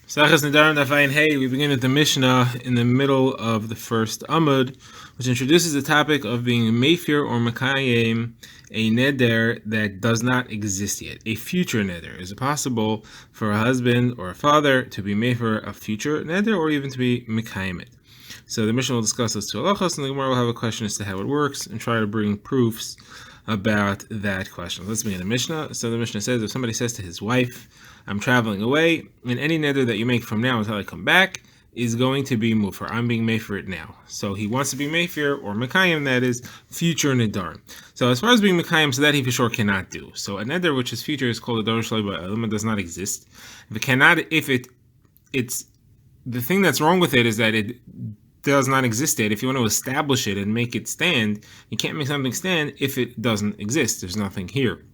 Sachas Nedarim Daf. Hey, we begin with the Mishnah in the middle of the first Amud, which introduces the topic of being a Meifir or Mekayim, a neder that does not exist yet, a future neder. Is it possible for a husband or a father to be Meifir a future neder or even to be Mekayim it? So the Mishnah will discuss those two halachos, and the Gemara will have a question as to how it works and try to bring proofs about that question. Let's begin the Mishnah. So the Mishnah says, if somebody says to his wife, I'm traveling away, and any neder that you make from now until I come back is going to be mufer. I'm being made for it now. So he wants to be meifir or mekayim, that is future nedarim. So as far as being mekayim, so that he for sure cannot do. So a neder which is future is called a dor shalei ba'elam. It does not exist. It's the thing that's wrong with it is that it does not exist yet. If you want to establish it and make it stand, you can't make something stand if it doesn't exist. There's nothing here.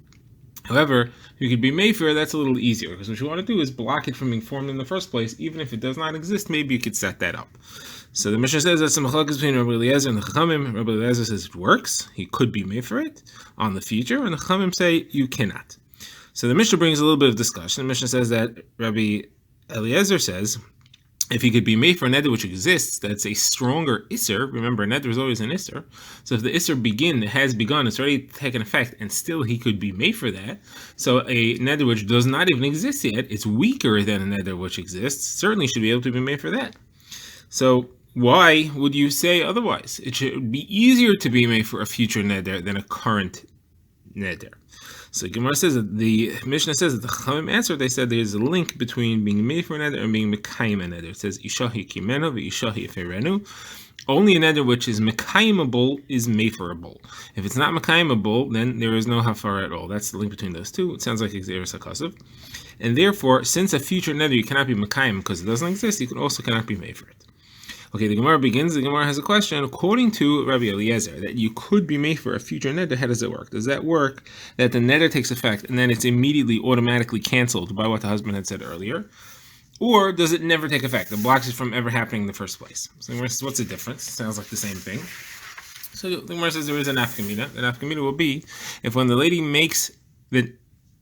However, you could be meifir, that's a little easier, because what you want to do is block it from being formed in the first place. Even if it does not exist, maybe you could set that up. So the Mishnah says that's some machlokes between Rabbi Eliezer and the Chachamim. Rabbi Eliezer says it works. He could be meifir it on the future, and the Chachamim say you cannot. So the Mishnah brings a little bit of discussion. The Mishnah says that Rabbi Eliezer says if he could be made for a neder which exists, that's a stronger isser. Remember, a neder is always an isser. So if the isser has begun, it's already taken effect, and still he could be made for that. So a neder which does not even exist yet, it's weaker than a neder which exists, certainly should be able to be made for that. So why would you say otherwise? It should be easier to be made for a future neder than a current neder. So Gemara says that the Mishnah says that the Chachamim answered. They said there's a link between being made for a neder and being mekayim a neder. It says ishahi kimeno ve'ishahi ferenu. Only a neder which is mekayimable is meferable. If it's not mekayimable, then there is no hafara at all. That's the link between those two. It sounds like exeris hakasav. And therefore, since a future neder you cannot be mekayim because it doesn't exist, you also cannot be made for it. Okay, the Gemara begins. The Gemara has a question. According to Rabbi Eliezer, that you could be made for a future neder, how does it work? Does that work that the neder takes effect and then it's immediately automatically canceled by what the husband had said earlier? Or does it never take effect? It blocks it from ever happening in the first place. So what's the difference? Sounds like the same thing. So the Gemara says there is an nafkamina. The nafkamina will be if when the lady makes the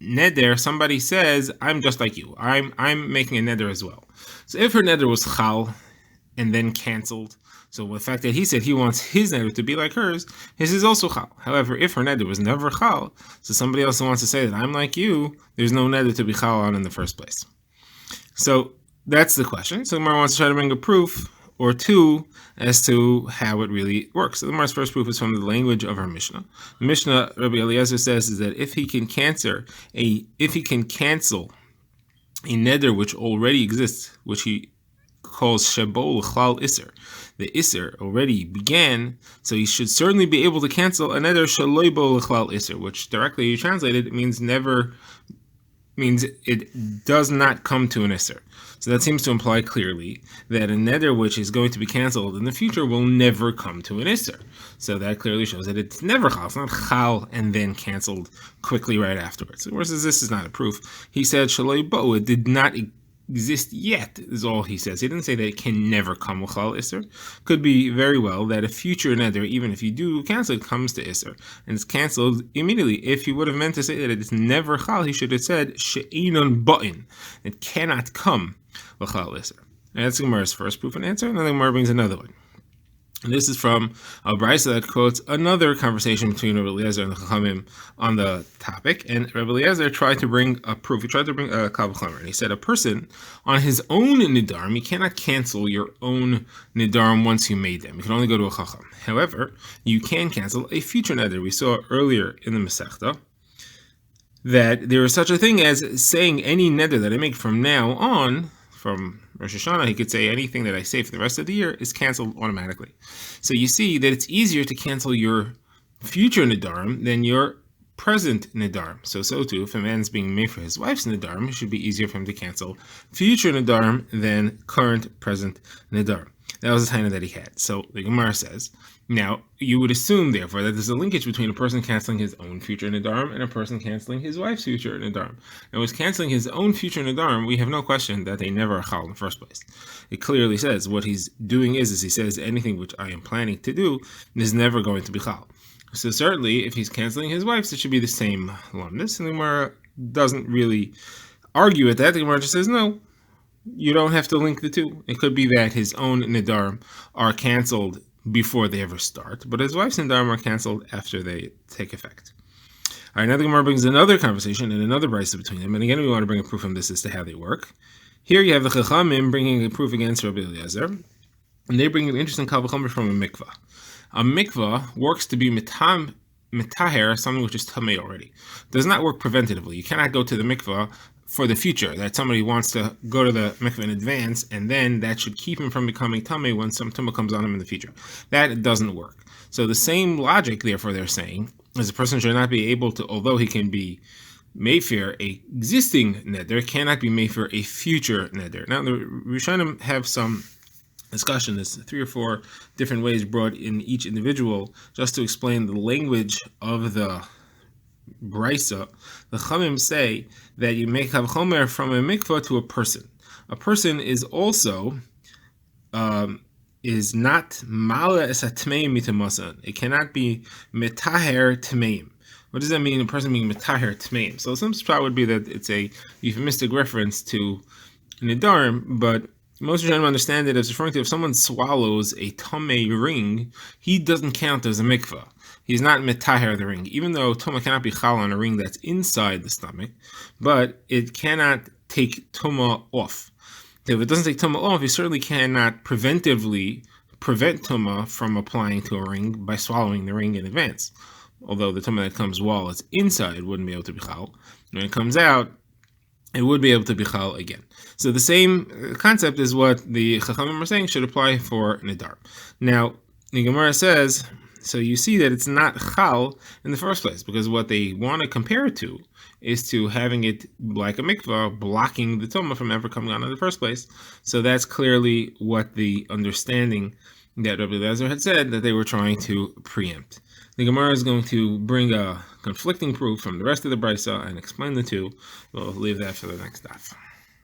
neder, somebody says, I'm just like you. I'm making a neder as well. So if her neder was chal, and then canceled. So the fact that he said he wants his neder to be like hers, his is also chal. However, if her neder was never chal, so somebody else wants to say that I'm like you, there's no neder to be chal on in the first place. So that's the question. So the Gemara wants to try to bring a proof or two as to how it really works. So the Gemara's first proof is from the language of our Mishnah. The Mishnah, Rabbi Eliezer says, is that if he can cancel a neder which already exists, which he calls Shabol Chlal Isser. The Isser already began, so he should certainly be able to cancel a neder Shaloi Bo Chlal Isser, which directly translated means it does not come to an Isser. So that seems to imply clearly that a neder which is going to be canceled in the future will never come to an Isser. So that clearly shows that it's never Chal. It's not Chal and then canceled quickly right afterwards. Whereas this is not a proof. He said Shaloi Bo, it did not exist yet, is all he says. He didn't say that it can never come with Chal Isser. Could be very well that a future neder, even if you do cancel it, comes to Isser. And it's canceled immediately. If he would have meant to say that it's never Chal, he should have said She'enon Ba'in. It cannot come with Chal Isser. And that's Gemara's first proof and answer. And then the Gemara brings another one. And this is from a brisa that quotes another conversation between Rabbi Eliezer and the Chachamim on the topic. And Rabbi Eliezer tried to bring a proof. He tried to bring a kal v'chomer. And he said a person on his own nidarim, you cannot cancel your own nidarim once you made them. You can only go to a chacham. However, you can cancel a future neder. We saw earlier in the Masechta that there is such a thing as saying any neder that I make from now on, from Rosh Hashanah, he could say anything that I say for the rest of the year is canceled automatically. So you see that it's easier to cancel your future nidarim than your present nidarim. So too, if a man's being made for his wife's nidarim, it should be easier for him to cancel future nidarim than current present nidarim. That was the time that he had. So the Gemara says, now you would assume therefore that there's a linkage between a person canceling his own future nidarim and a person canceling his wife's future nidarim. And with canceling his own future nidarim, we have no question that they never are chal in the first place. It clearly says what he's doing is he says anything which I am planning to do is never going to be chal. So certainly if he's canceling his wife's, it should be the same lumnus. And the Gemara doesn't really argue with that. The Gemara just says no. you don't have to link the two. It could be that his own Nedarim are canceled before they ever start, but his wife's Nedarim are canceled after they take effect. All right, now the Gemara brings another conversation and another brisa between them, and again we want to bring a proof from this as to how they work. Here you have the Chachamim bringing a proof against Rabbi Eliezer, and they bring an interesting kal v'chomer from a mikvah. A mikvah works to be mitaher, something which is tamei already. Does not work preventatively. You cannot go to the mikvah for the future, that somebody wants to go to the mikvah in advance, and then that should keep him from becoming tamei when some tumah comes on him in the future. That doesn't work. So the same logic, therefore, they're saying, is a person should not be able to, although he can be Mayfair, a existing neder, cannot be Mayfair, a future neder. Now, the Rishonim have some discussion. There's 3 or 4 different ways brought in each individual just to explain the language of the brisa. The Chamim say that you make Havchomer from a mikvah to a person. A person is also is not mala es hatmeim mitamasan. It cannot be metaher tmeim. What does that mean? A person being metaher tmeim. So some spot would be that it's a euphemistic reference to nedarim, but most Rishonim understand it as referring to if someone swallows a tamei ring, he doesn't count as a mikvah. He's not metaher the ring, even though tuma cannot be chal on a ring that's inside the stomach, but it cannot take tuma off. If it doesn't take tumah off, you certainly cannot preventively prevent tumah from applying to a ring by swallowing the ring in advance. Although the tumah that comes while it's inside wouldn't be able to be chal. When it comes out, it would be able to be chal again. So the same concept is what the Chachamim are saying should apply for Nedar. Now, the Gemara says, so you see that it's not chal in the first place, because what they want to compare it to is to having it like a mikvah, blocking the tumah from ever coming on in the first place. So that's clearly what the understanding that Rabbi Eliezer had said that they were trying to preempt. The Gemara is going to bring a conflicting proof from the rest of the brisa and explain the two. We'll leave that for the next daf.